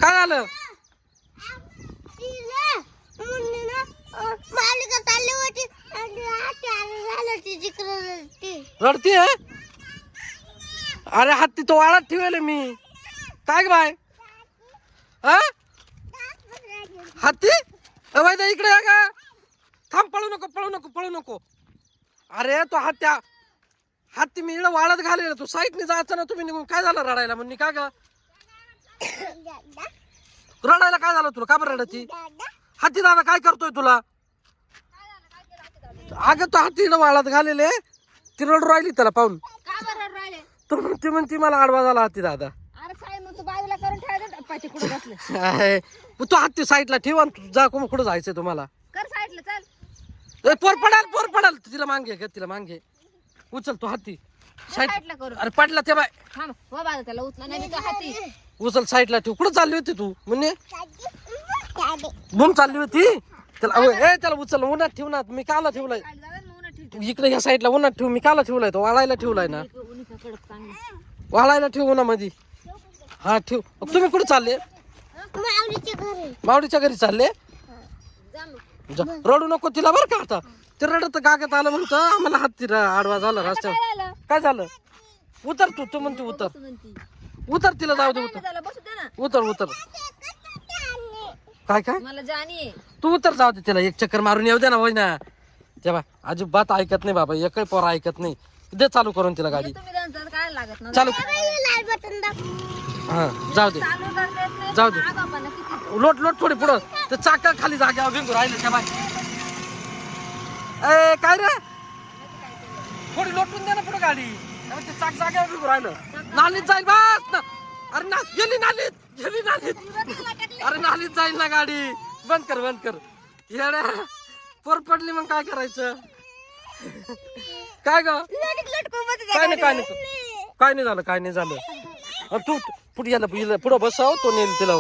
काय झालं? रडती आहे? अरे हत्ती तो वाळात ठेवले मी. काय ग बाय? हा हत्ती वैदा इकडे आहे का? थांब, पळू नको पळू नको पळू नको. अरे तो हत्ती मी इकडे वाळत घालेला. तू साईडने जायचं ना तुम्ही निघून. काय झालं रडायला म्हणून? काय ग रडायला काय झालं तुला? का बरं रडायची? हत्ती दादा काय करतोय तुला? अगं तो हत्ती इकडे वाळत घालेले. ती रडू राहिली त्याला पाहून. ती म्हणती मला आडवा झाला हत्ती दादा. तू हत्ती साईडला ठेव आणि जा. कुठं जायचंय तुम्हाला? पोर पडाल तिला मागे घे. तिला मागे उचल तो हत्ती साईड. अरे पडला ते बाय. उचल साईडला ठेव. कुठं चालली होती तू? म्हणणे म्हणून चालली होती त्याला. त्याला उचल. उन्हात ठेव ना. मी काला ठेवलाय इकडे ह्या साईडला? उन्हात ठेव. मी काला ठेवलाय तो? वाळायला ठेवलाय ना. वाळायला ठेव उन्हामध्ये. हा ठेव. तुम्ही कुठे चालले? मावडीच्या घरी चालले. रडू नको तिला बरं का. आता ते रडत गागात आलं म्हणतं आम्हाला हत्ती आडवा झाला रस्त्यावर. काय झालं? उतर तू म्हणते उतर तिला जाऊ दे. उतर काय तू उतर जाऊ दे. तिला एक चक्कर मारून येऊ दे ना. होय ना तेव्हा अजिबात ऐकत नाही बाबा. एकही पोर ऐकत नाही. दे चालू करून तिला गाडी. चालू हा जाऊ दे लोट थोडी पुढं. ते चाका खाली जाग्यावर भिंगू राहिले त्या बाय. काय रे थोडी लोटून दे ना पुढे गाडी. ते चाक जाग्यावर भिंगू राहिलं. नालीत जाईल बस ना. अरे ना गेली नालीत. अरे नालीत जाईल ना गाडी. बंद कर येड्या. पोर पडली मग काय करायचं? काय ग? काय नाही झालं. तू पुढे बसाव. तो नेल तिला.